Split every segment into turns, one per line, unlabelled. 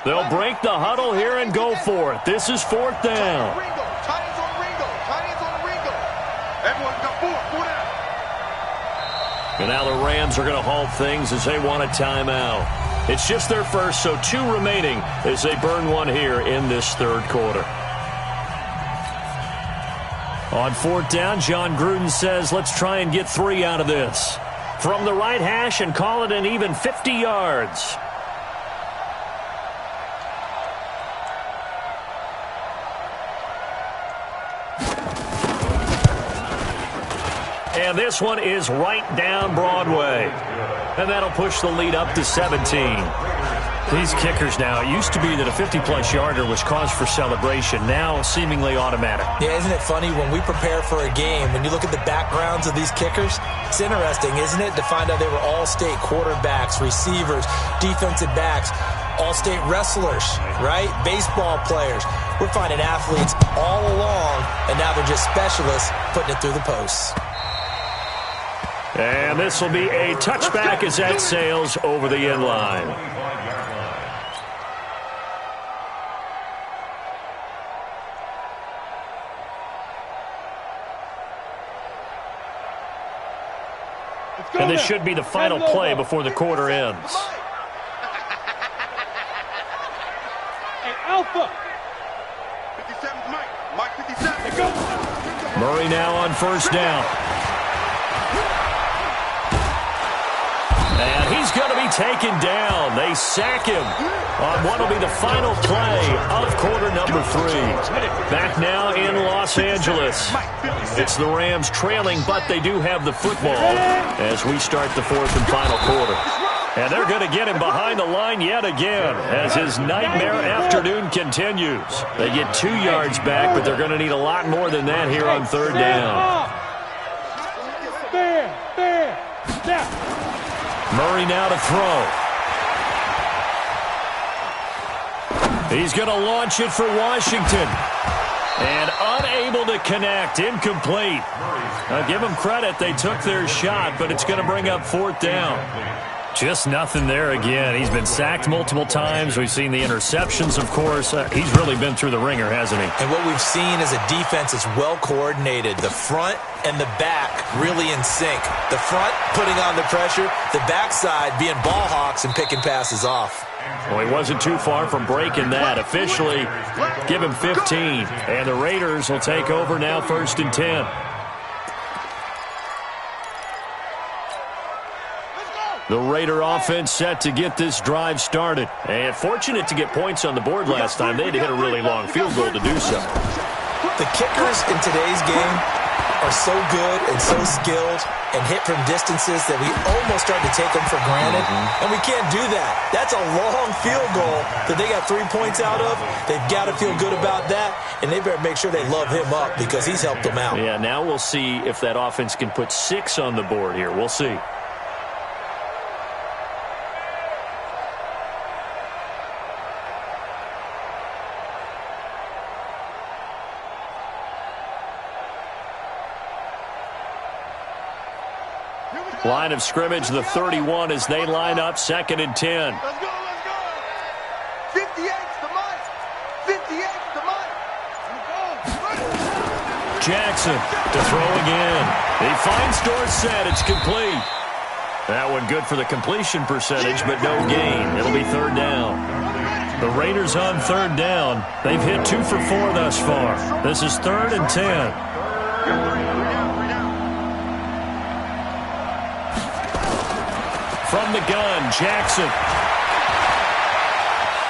They'll break the huddle here and go for it. This is fourth down. And now the Rams are going to halt things as they want a timeout. It's just their first, so 2 remaining as they burn one here in this third quarter. On fourth down, John Gruden says, let's try and get 3 out of this. From the right hash and call it an even 50 yards. And this one is right down Broadway. And that'll push the lead up to 17. These kickers now, it used to be that a 50-plus yarder was cause for celebration. Now seemingly automatic.
Yeah, isn't it funny when we prepare for a game, when you look at the backgrounds of these kickers, it's interesting, isn't it, to find out they were all-state quarterbacks, receivers, defensive backs, all-state wrestlers, right? Baseball players. We're finding athletes all along, and now they're just specialists putting it through the posts.
And this will be a touchback as that sails over the end line. And this should be the final play before the quarter ends.
Hey, Alpha. 57 Mike 57.
Murray now on first down. And he's going to be taken down. They sack him on what will be the final play of quarter number 3. Back now in Los Angeles. It's the Rams trailing, but they do have the football as we start the fourth and final quarter. And they're going to get him behind the line yet again as his nightmare afternoon continues. They get 2 yards back, but they're going to need a lot more than that here on third down. Murray now to throw. He's going to launch it for Washington. And unable to connect. Incomplete. Now give them credit. They took their shot, but it's going to bring up fourth down. Just nothing there again. He's been sacked multiple times. We've seen the interceptions, of course. He's really been through the ringer, hasn't he?
And what we've seen is a defense that's well coordinated. The front and the back really in sync. The front putting on the pressure. The backside being ball hawks and picking passes off.
Well, he wasn't too far from breaking that. Officially, give him 15. And the Raiders will take over now first and 10. The Raider offense set to get this drive started. And fortunate to get points on the board last time. They had to hit a really long field goal to do so.
The kickers in today's game are so good and so skilled and hit from distances that we almost start to take them for granted. And we can't do that. That's a long field goal that they got 3 points out of. They've got to feel good about that. And they better make sure they love him up because he's helped them out.
Yeah, now we'll see if that offense can put 6 on the board here. We'll see. Line of scrimmage, the 31 as they line up, second and 10.
Let's go, let's go. 58's the Mike. 58's the Mike.
Jackson to throw again. He finds Dorsett. It's complete. That one good for the completion percentage, but no gain. It'll be third down. The Raiders on third down. They've hit 2 for 4 thus far. This is third and 10. From the gun, Jackson.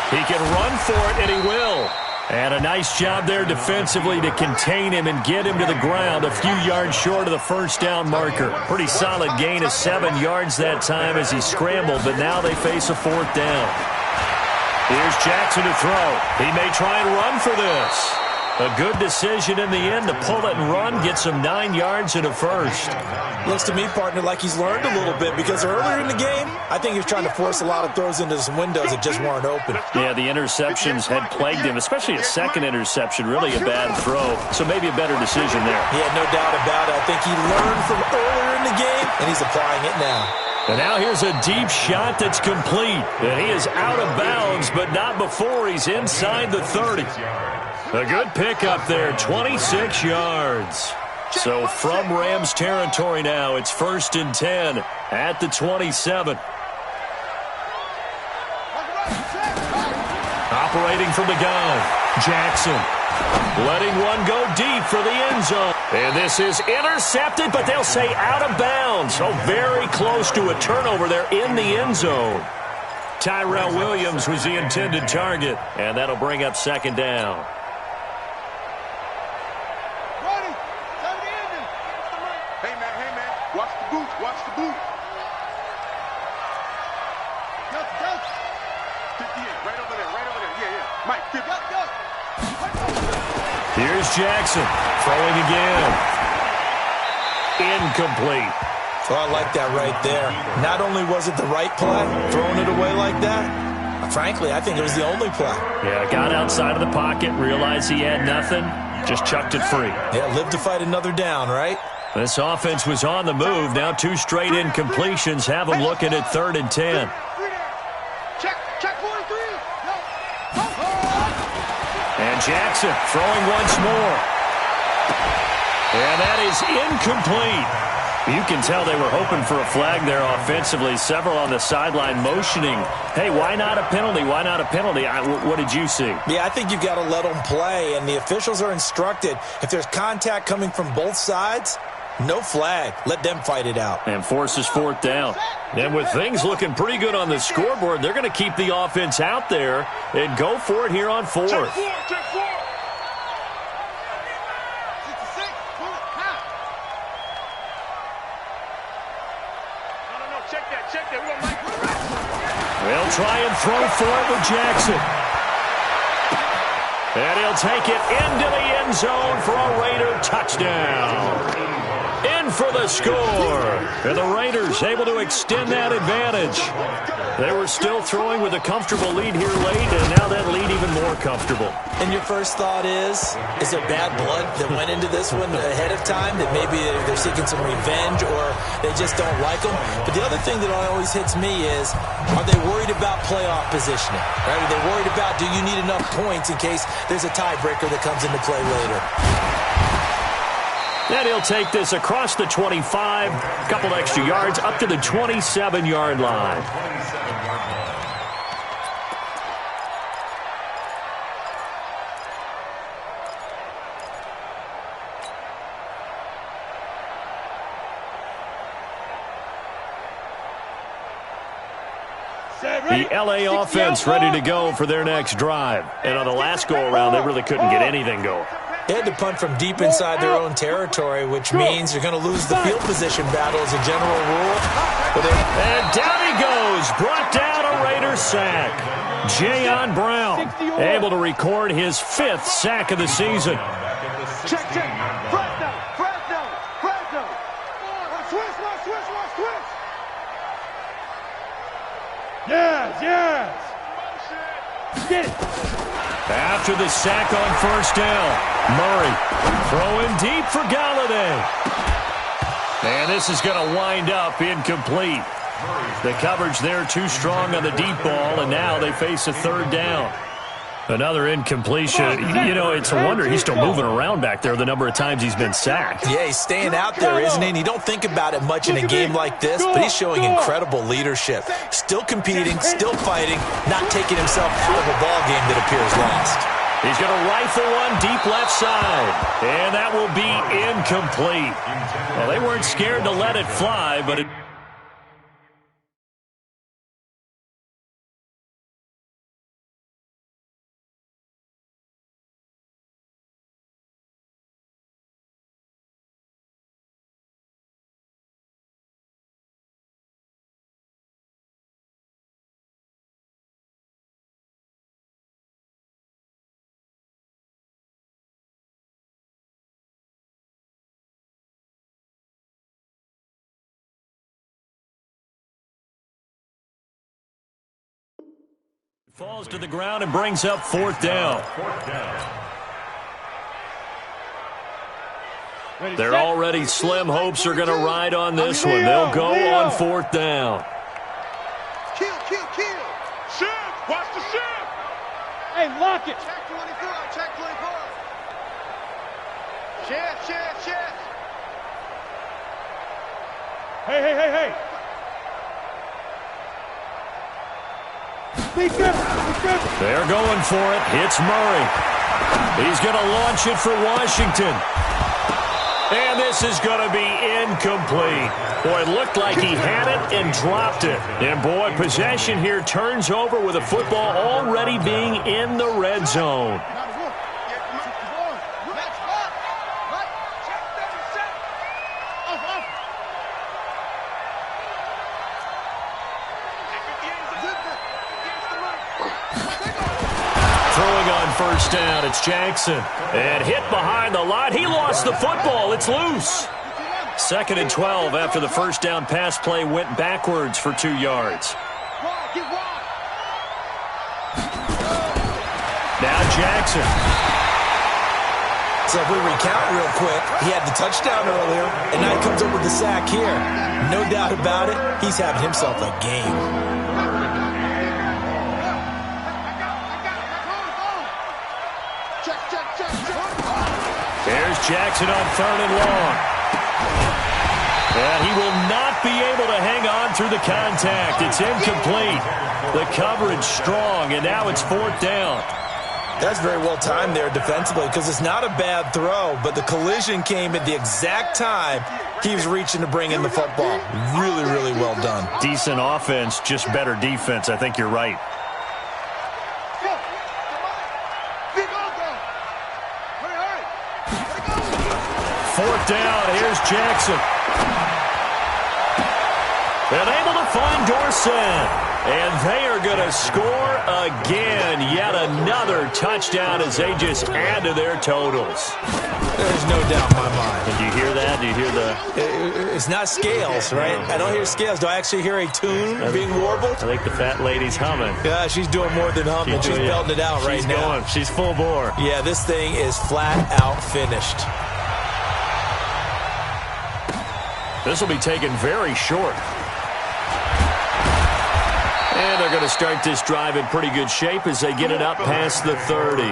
He can run for it, and he will. And a nice job there defensively to contain him and get him to the ground a few yards short of the first down marker. Pretty solid gain of 7 yards that time as he scrambled, but now they face a fourth down. Here's Jackson to throw. He may try and run for this. A good decision in the end to pull it and run, get some 9 yards and a first.
Looks to me, partner, like he's learned a little bit because earlier in the game, I think he was trying to force a lot of throws into some windows that just weren't open.
Yeah, the interceptions had plagued him, especially a second interception, really a bad throw. So maybe a better decision there.
Yeah, no doubt about it. I think he learned from earlier in the game, and he's applying it now.
And now here's a deep shot that's complete. And he is out of bounds, but not before he's inside the 30. A good pickup there, 26 yards. So from Rams territory now, it's 1st and 10 at the 27. Operating from the gun, Jackson. Letting one go deep for the end zone. And this is intercepted, but they'll say out of bounds. So very close to a turnover there in the end zone. Tyrell Williams was the intended target, and that'll bring up 2nd down.
Hey, man. Watch the boot. Watch the boot. 58, right over there. Yeah. Mike, 50.
Here's Jackson, throwing again. Incomplete.
So I like that right there. Not only was it the right play, throwing it away like that, frankly, I think it was the only play.
Yeah, got outside of the pocket, realized he had nothing, just chucked it free.
Yeah, live to fight another down, right?
This offense was on the move. Now 2 straight incompletions have them looking at 3rd and 10.
Check 43.
And Jackson throwing once more. And that is incomplete. You can tell they were hoping for a flag there offensively. Several on the sideline motioning, hey, why not a penalty? Why not a penalty? What did you see?
Yeah, I think you've got to let them play, and the officials are instructed. If there's contact coming from both sides, no flag. Let them fight it out.
And forces 4th down. And with things looking pretty good on the scoreboard, they're going to keep the offense out there and go for it here on 4th.
Check 4. 66. No. Check that. We're going to
They'll try and throw for it with Jackson. And he'll take it into the end zone for a Raider touchdown. In for the score. And the Raiders able to extend that advantage. They were still throwing with a comfortable lead here late, and now that lead even more comfortable.
And your first thought is there bad blood that went into this one ahead of time, that maybe they're seeking some revenge or they just don't like them? But the other thing that always hits me is, are they worried about playoff positioning? Right? Are they worried about, do you need enough points in case there's a tiebreaker that comes into play later?
And he'll take this across the 25, a couple extra yards, up to the 27-yard line. The LA offense ready to go for their next drive. And on the last go-around, they really couldn't get anything going.
They had to punt from deep inside their own territory, which means you're going to lose the field position battle as a general rule.
And down he goes. Brought down a Raider sack. Jayon Brown able to record his 5th sack of the season.
Check. Fresno. Switch. Yes. Get it.
After the sack on 1st down, Murray throwing deep for Galladay. And this is going to wind up incomplete. The coverage there too strong on the deep ball, and now they face a 3rd down. Another incompletion. You know, it's a wonder he's still moving around back there the number of times he's been sacked.
Yeah, he's staying out there, isn't he? And you don't think about it much in a game like this, but he's showing incredible leadership. Still competing, still fighting, not taking himself out of a ball game that appears lost.
He's going to rifle one deep left side, and that will be incomplete. Well, they weren't scared to let it fly, but it... falls to the ground and brings up 4th down. Their already slim hopes are going to ride on this one. They'll go on 4th down.
Kill.
Shift. Watch the shift.
Hey, lock it.
Check 24. Shift.
Hey. Defense.
They're going for it. Hits Murray. He's going to launch it for Washington. And this is going to be incomplete. Boy, it looked like he had it and dropped it. And, boy, possession here turns over with a football already being in the red zone. Throwing on 1st down, it's Jackson. And hit behind the line. He lost the football. It's loose. 2nd and 12 after the 1st down pass play went backwards for 2 yards. Now Jackson.
So if we recount real quick, he had the touchdown earlier, and now he comes up with the sack here. No doubt about it, he's having himself a game.
There's Jackson on 3rd and long. And he will not be able to hang on through the contact. It's incomplete. The coverage strong, and now it's 4th down.
That's very well timed there defensively because it's not a bad throw, but the collision came at the exact time he was reaching to bring in the football. Really, really well done.
Decent offense, just better defense. I think you're right. 4th down, here's Jackson. And able to find Dorsett. And they are going to score again. Yet another touchdown as they just add to their totals.
There's no doubt in my mind.
Did you hear that? Do you hear the...
It's not scales, right? I don't hear scales. Do I actually hear a tune being warbled?
I think the fat lady's humming.
Yeah, she's doing more than humming. She's belting it out right now.
She's full bore.
Yeah, this thing is flat out finished.
This will be taken very short. And they're going to start this drive in pretty good shape as they get it up past the 30.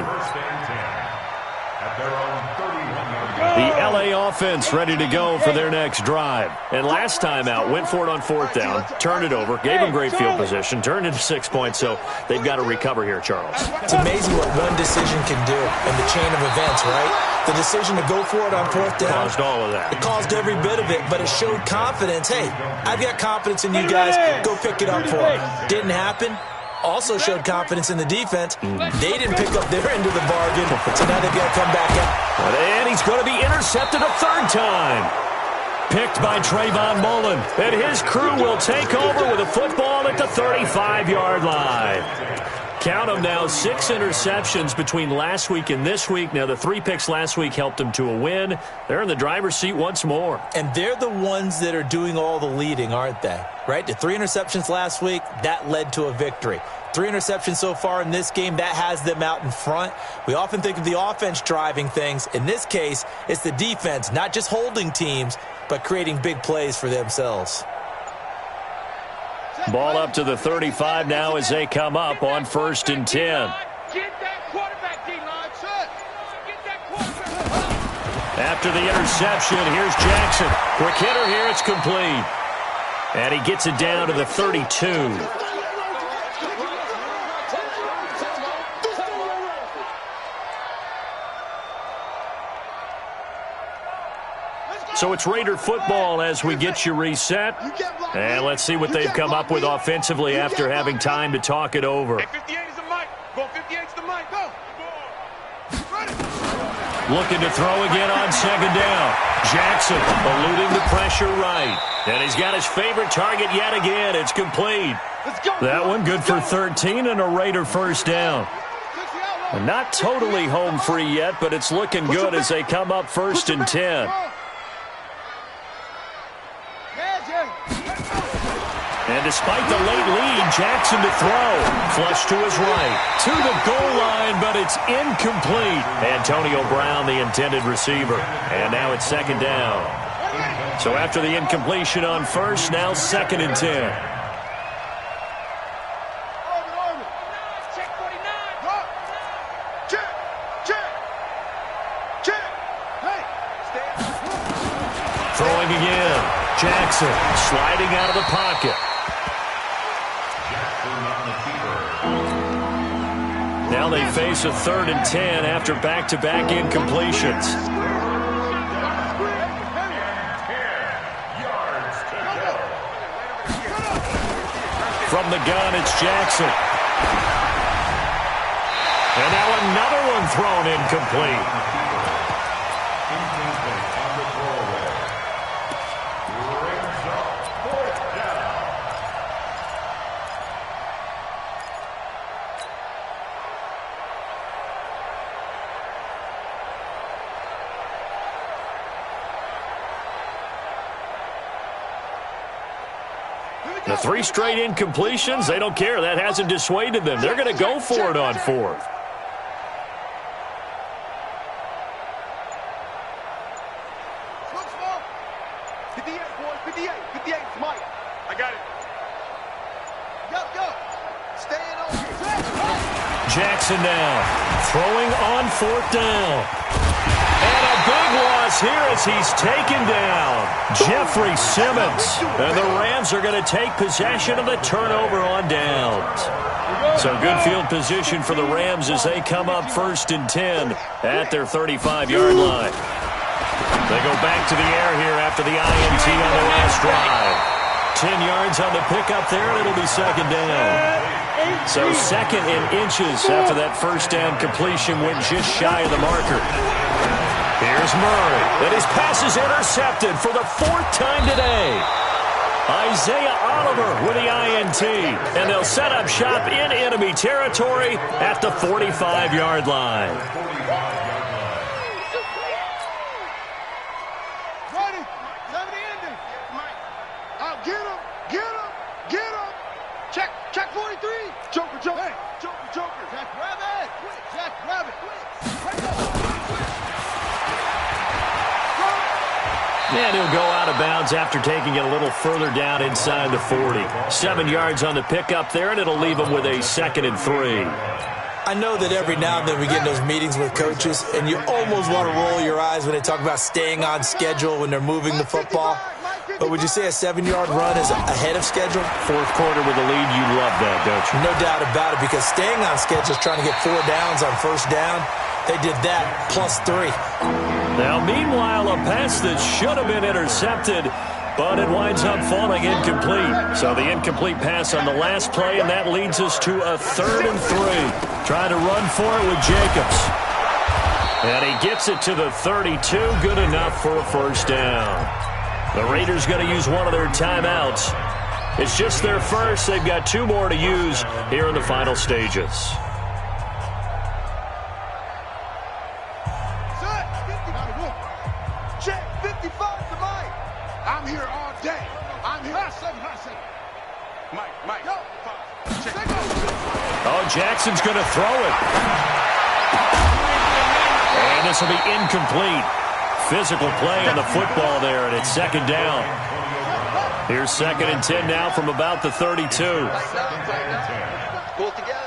The LA offense ready to go for their next drive. And last time out, went for it on 4th down, turned it over, gave them great field position, turned into 6 points, so they've got to recover here, Charles.
It's amazing what one decision can do in the chain of events, right? The decision to go for it on 4th down.
Caused all of that.
It caused every bit of it, but it showed confidence. Hey, I've got confidence in you guys. Go pick it up for me. Didn't happen. Also showed confidence in the defense. They didn't pick up their end of the bargain, so now they've got to come back out.
And he's going to be intercepted a 3rd time. Picked by Trayvon Mullen. And his crew will take over with a football at the 35-yard line. Count them now, 6 interceptions between last week and this week. Now, the 3 picks last week helped them to a win. They're in the driver's seat once more.
And they're the ones that are doing all the leading, aren't they? Right? The 3 interceptions last week, that led to a victory. 3 interceptions so far in this game, that has them out in front. We often think of the offense driving things. In this case, it's the defense, not just holding teams, but creating big plays for themselves.
Ball up to the 35 now as they come up on 1st and 10.
Get that quarterback, D-line, son. Get that quarterback.
After the interception, here's Jackson. Quick hitter here, it's complete. And he gets it down to the 32. So it's Raider football as we get you reset. And let's see what they've come up with offensively after having time to talk it over.
58 is the mic. Go 58 is the mic. Go.
Looking to throw again on 2nd down. Jackson eluding the pressure right. And he's got his favorite target yet again. It's complete. That one good for 13 and a Raider 1st down. And not totally home free yet, but it's looking good as they come up 1st and 10. And despite the late lead, Jackson to throw. Flush to his right. To the goal line, but it's incomplete. Antonio Brown, the intended receiver. And now it's second down. So after the incompletion on first, now 2nd and 10. Throwing again. Jackson sliding out of the pocket. Now they face a 3rd and 10 after back-to-back incompletions. From the gun, it's Jackson. And now another one thrown incomplete. The 3 straight incompletions, they don't care. That hasn't dissuaded them. They're going to go for it on 4th.
Look small. 58, boys. 58. 58, Mike.
I got it.
Go. Stay in on.
Jackson now throwing on 4th down. And a big loss here as he's taken down. Jeffrey Simmons. And the Rams are going to take possession of the turnover on downs. So good field position for the Rams as they come up 1st and 10 at their 35-yard line. They go back to the air here after the INT on the last drive. 10 yards on the pickup there, and it'll be 2nd down. So 2nd in inches after that 1st down completion went just shy of the marker. Here's Murray, and his pass is intercepted for the 4th time today. Isaiah Oliver with the INT, and they'll set up shop in enemy territory at the 45-yard line.
Ready. Time to end it. I'll get him. Check 43. Joker. Hey. Joker. Jack Rabbit.
And he'll go out of bounds after taking it a little further down inside the 40. 7 yards on the pickup there, and it'll leave him with a 2nd and 3.
I know that every now and then we get in those meetings with coaches, and you almost want to roll your eyes when they talk about staying on schedule when they're moving the football. But would you say a 7-yard run is ahead of schedule?
4th quarter with a lead, you love that, don't you?
No doubt about it, because staying on schedule is trying to get 4 downs on 1st down. They did that, +3.
Now, meanwhile, a pass that should have been intercepted, but it winds up falling incomplete. So the incomplete pass on the last play, and that leads us to a 3rd and 3. Trying to run for it with Jacobs. And he gets it to the 32, good enough for a 1st down. The Raiders going to use one of their timeouts. It's just their first. They've got 2 more to use here in the final stages.
Check 55 to Mike. I'm here all day. I'm here. High seven.
Mike.
Go.
Oh, Jackson's going to throw it. And this will be incomplete. Physical play on the football there, and it's 2nd down. Here's 2nd and 10 now from about the 32.
Pull together.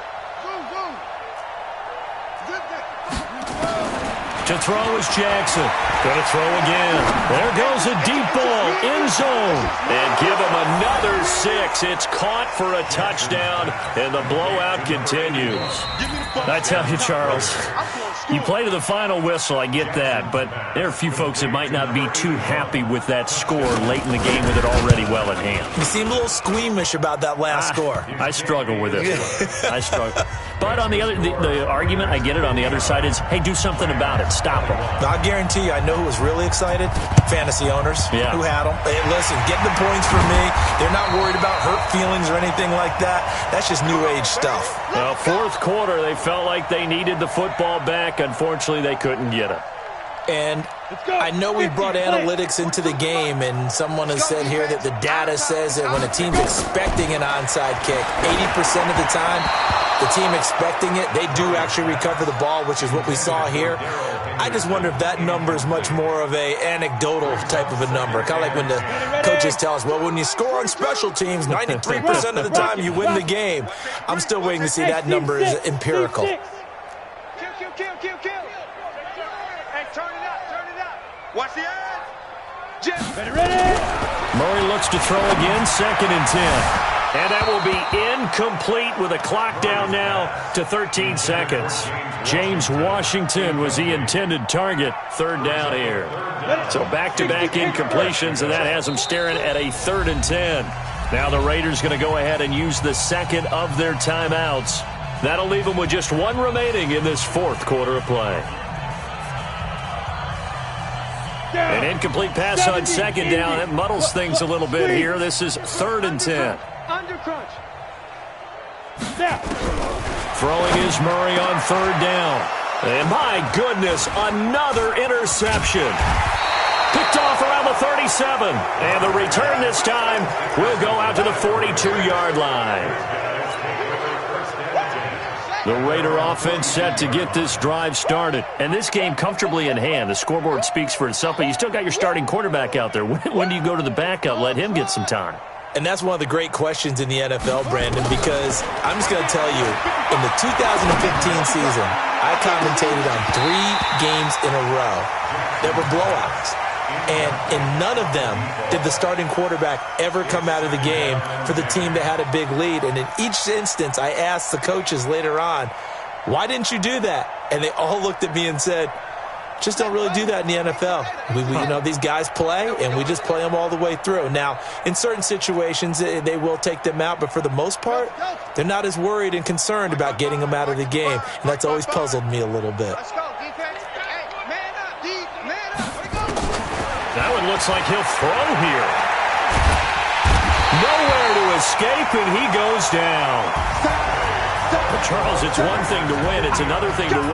To throw is Jackson. Going to throw again. There goes a deep ball. End zone. And give him another 6. It's caught for a touchdown, and the blowout continues. I tell you, Charles, you play to the final whistle, I get that, but there are a few folks that might not be too happy with that score late in the game with it already well at hand.
You seem a little squeamish about that last score.
I struggle with it. I struggle. But on the other, the argument, I get it, on the other side is, hey, do something about it. Stop them.
I guarantee you, I know who was really excited. Fantasy owners who had them. Hey, listen, get the points for me. They're not worried about hurt feelings or anything like that. That's just new age stuff.
Well, 4th quarter, they felt like they needed the football back. Unfortunately, they couldn't get it.
And I know we brought analytics into the game, and someone has said here that the data says that when a team's expecting an onside kick, 80% of the time, the team expecting it, they do actually recover the ball, which is what we saw here. I just wonder if that number is much more of a anecdotal type of a number. Kind of like when the coaches tell us, well, when you score on special teams, 93% of the time you win the game. I'm still waiting to see that number is empirical.
Kill. Hey, turn it up.
Watch the eyes.
Jim, ready.
Murray looks to throw again, 2nd and 10. And that will be incomplete with a clock down now to 13 seconds. James Washington was the intended target. 3rd down here. So back-to-back incompletions, and that has them staring at a 3rd and 10. Now the Raiders going to go ahead and use the second of their timeouts. That'll leave them with just one remaining in this 4th quarter of play. An incomplete pass on 2nd down. It muddles things a little bit here. This is 3rd and 10.
Under crunch. Snap.
Throwing is Murray on 3rd down. And my goodness, another interception. Picked off around the 37. And the return this time will go out to the 42-yard line. The Raider offense set to get this drive started. And this game comfortably in hand. The scoreboard speaks for itself, but you still got your starting quarterback out there. When do you go to the backup? Let him get some time.
And that's one of the great questions in the NFL, Brandon, because I'm just going to tell you, in the 2015 season, I commentated on 3 games in a row that were blowouts. And in none of them did the starting quarterback ever come out of the game for the team that had a big lead. And in each instance, I asked the coaches later on, why didn't you do that? And they all looked at me and said, just don't really do that in the NFL. These guys play, and we just play them all the way through. Now, in certain situations, they will take them out, but for the most part, they're not as worried and concerned about getting them out of the game, and that's always puzzled me a little bit.
Let's go, defense. Hey, man up, D, man up. Where you go?
That one looks like he'll throw here. Nowhere to escape, and he goes down. But Charles, it's one thing to win. It's another thing to win.